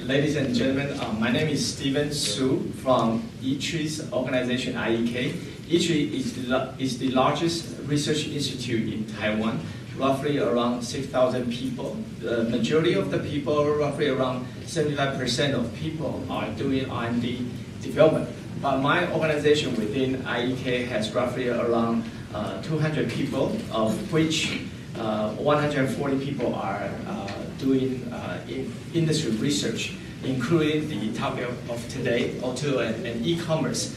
Ladies and gentlemen, my name is Steven Su from ITRI's organization IEK. ITRI is the largest research institute in Taiwan, roughly around 6,000 people. The majority of the people, roughly around 75% of people, are doing R&D development. But my organization within IEK has roughly around 200 people, of which 140 people are doing industry research, including the topic of today, O2O and e-commerce.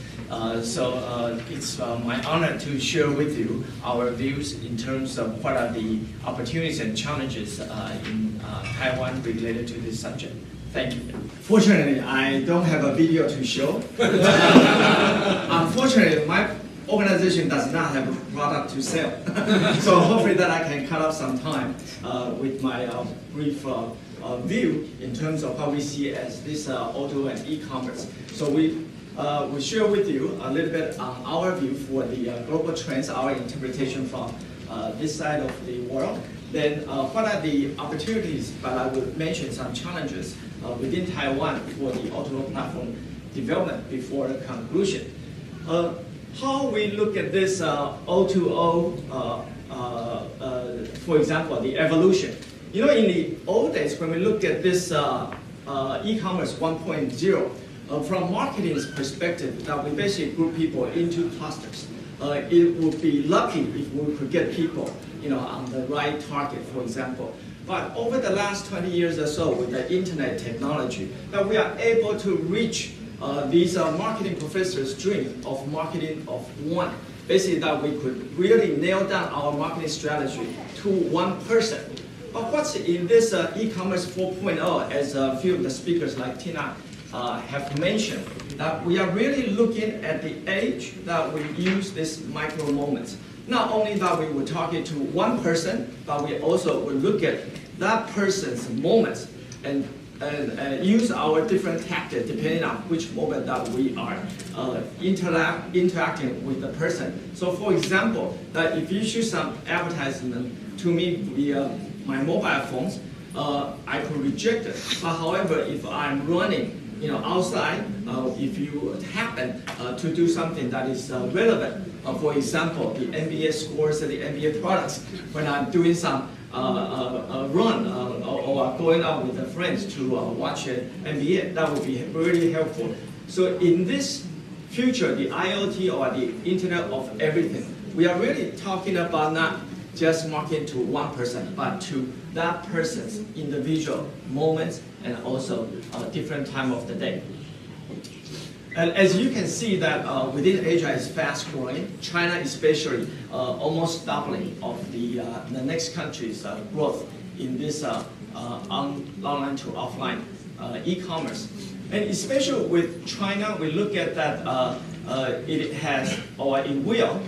So it's my honor to share with you our views in terms of what are the opportunities and challenges in Taiwan related to this subject. Thank you. Fortunately, I don't have a video to show. Unfortunately, my organization does not have a product to sell. So hopefully that I can cut off some time with my brief view in terms of how we see as this O2O and e-commerce. So we share with you a little bit on our view for the global trends, our interpretation from this side of the world. Then what are the opportunities, but I will mention some challenges within Taiwan for the O2O platform development before the conclusion. How we look at this O2O, for example, the evolution. You know, in the old days, when we look at this e-commerce 1.0, from marketing's perspective, that we basically group people into clusters. It would be lucky if we could get people, on the right target, for example. But over the last 20 years or so, with the internet technology, that we are able to reach these marketing professors' dream of marketing of one. Basically, that we could really nail down our marketing strategy to one person. But what's in this e-commerce 4.0, as a few of the speakers like Tina have mentioned, that we are really looking at the age that we use these micro moments. Not only that we will target to one person, but we also will look at that person's moments and use our different tactics depending on which moment that we are interacting with the person. So for example, that if you choose some advertisement to me via my mobile phones, I could reject it. But however, if I'm running outside, if you happen to do something that is relevant, for example, the NBA scores and the NBA products, when I'm doing some run or going out with the friends to watch NBA, that would be really helpful. So in this future, the IoT or the Internet of Everything, we are really talking about not just marketing to one person, but to that person's individual moments and also different time of the day. And as you can see that within Asia is fast growing, China especially almost doubling of the next country's growth in this online to offline e-commerce. And especially with China, we look at that it has, or it will,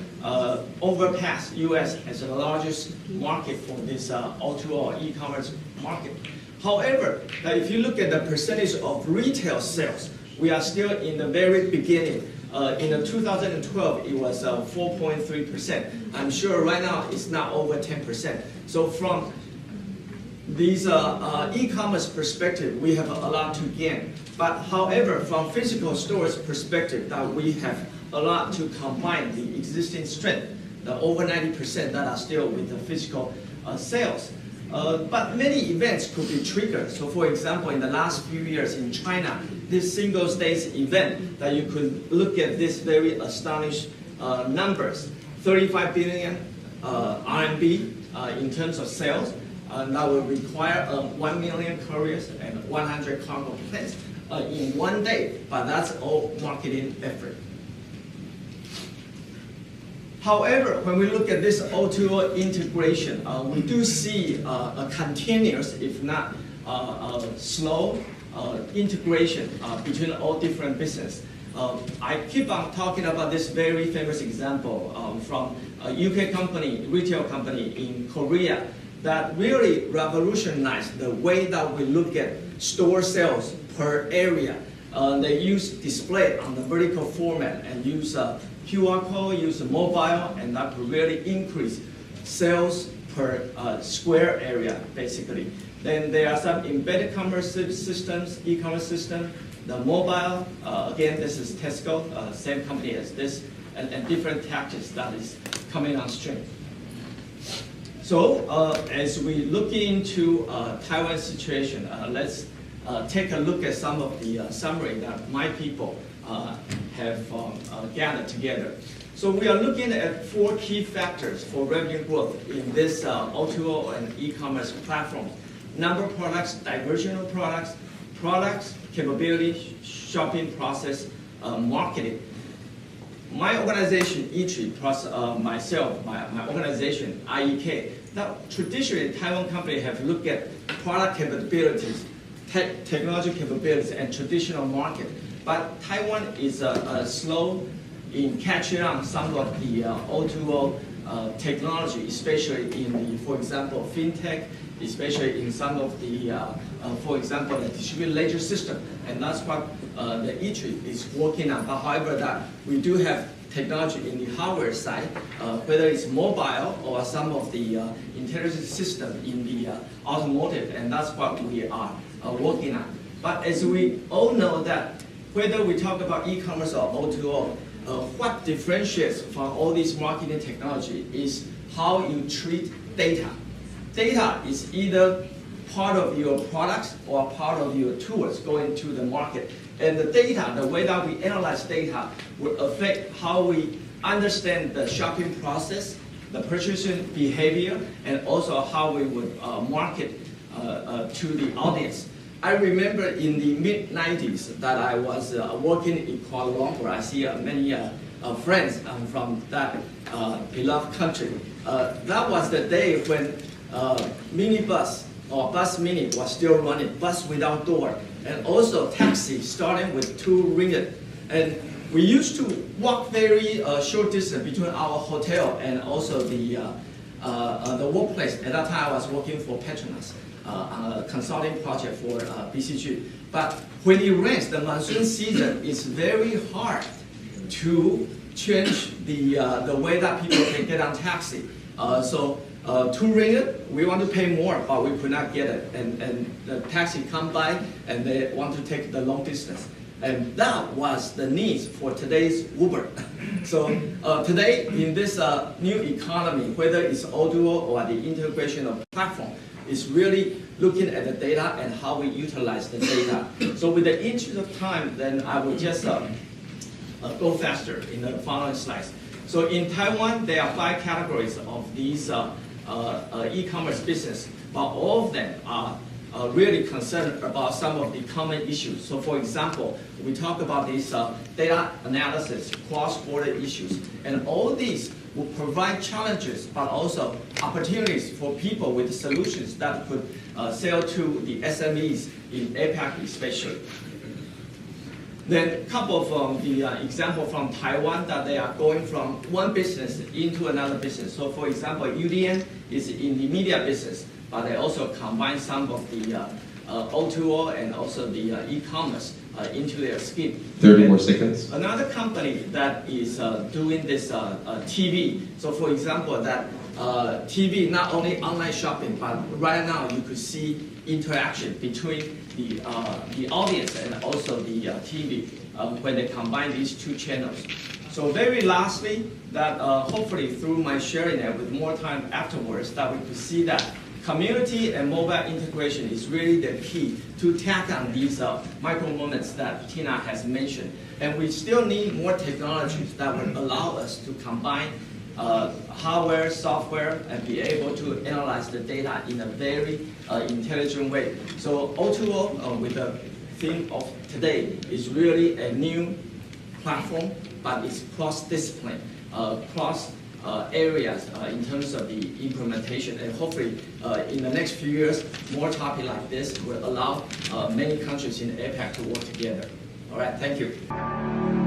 overpass US as the largest market for this O2O e-commerce market. However, if you look at the percentage of retail sales, we are still in the very beginning. In 2012, it was 4.3%. I'm sure right now it's not over 10%. So from these e-commerce perspective, we have a lot to gain. But however, from physical stores perspective, that we have a lot to combine the existing strength, the over 90% that are still with the physical sales. But many events could be triggered. So for example, in the last few years in China, this Singles Day event, that you could look at this very astonishing numbers, 35 billion RMB in terms of sales. That will require 1 million couriers and 100 cargo planes in one day, but that's all marketing effort. However, when we look at this O2O integration, we do see a continuous, if not slow, integration between all different businesses. I keep on talking about this very famous example from a UK company, retail company in Korea, that really revolutionized the way that we look at store sales per area. They use display on the vertical format and use QR code, use mobile, and that could really increase sales per square area, basically. Then there are some embedded commerce systems, e-commerce system, the mobile, again, this is Tesco, same company as this, and different tactics that is coming on stream. So as we look into Taiwan's situation, let's take a look at some of the summary that my people have gathered together. So we are looking at 4 key factors for revenue growth in this O2O and e-commerce platforms. Number of products, diversion of products, capability, shopping process, marketing. My organization, ITRI, plus myself, my organization, IEK, now traditionally Taiwan company have looked at product capabilities, technology capabilities, and traditional market. But Taiwan is slow in catching on some of the O2O technology, especially in the, for example, fintech, especially in some of the, for example, the distributed ledger system, and that's what the ITRI is working on. But however, that we do have technology in the hardware side, whether it's mobile or some of the intelligent system in the automotive, and that's what we are working on. But as we all know that whether we talk about e-commerce or O2O, what differentiates from all these marketing technology is how you treat data. Data is either part of your products or part of your tools going to the market. And the data, the way that we analyze data, will affect how we understand the shopping process, the purchasing behavior, and also how we would market to the audience. I remember in the mid-90s that I was working in Kuala Lumpur. I see many friends from that beloved country. That was the day when minibus or bus mini was still running, bus without door, and also taxi starting with 2 ringgit. And we used to walk very short distance between our hotel and also the workplace. At that time I was working for Petronas on a consulting project for BCG. But when it rains, the monsoon season, it's very hard to change the way that people can get on taxi. So 2 ringgit, we want to pay more, but we could not get it. And the taxi come by and they want to take the long distance. And that was the needs for today's Uber. So today in this new economy, whether it's O2O or the integration of platform, is really looking at the data and how we utilize the data. So with the interest of time, then I will just go faster in the following slides. So in Taiwan, there are 5 categories of these e-commerce business, but all of them are really concerned about some of the common issues. So for example, we talk about this data analysis, cross-border issues, and all these will provide challenges, but also opportunities for people with solutions that could sell to the SMEs in APEC especially. Then a couple of the example from Taiwan that they are going from one business into another business. So for example, UDN is in the media business, but they also combine some of the O2O and also the e-commerce into their scheme. 30 more seconds. Another company that is doing this TV. So for example, that TV, not only online shopping, but right now you could see interaction between the audience and also the TV when they combine these 2 channels. So very lastly, that hopefully through my sharing it with more time afterwards, that we could see that community and mobile integration is really the key to tackle on these micro moments that Tina has mentioned. And we still need more technologies that would allow us to combine hardware, software, and be able to analyze the data in a very intelligent way. So O2O, with the theme of today, is really a new platform, but it's cross-discipline, cross areas in terms of the implementation, and hopefully in the next few years, more topics like this will allow many countries in APEC to work together. All right, thank you.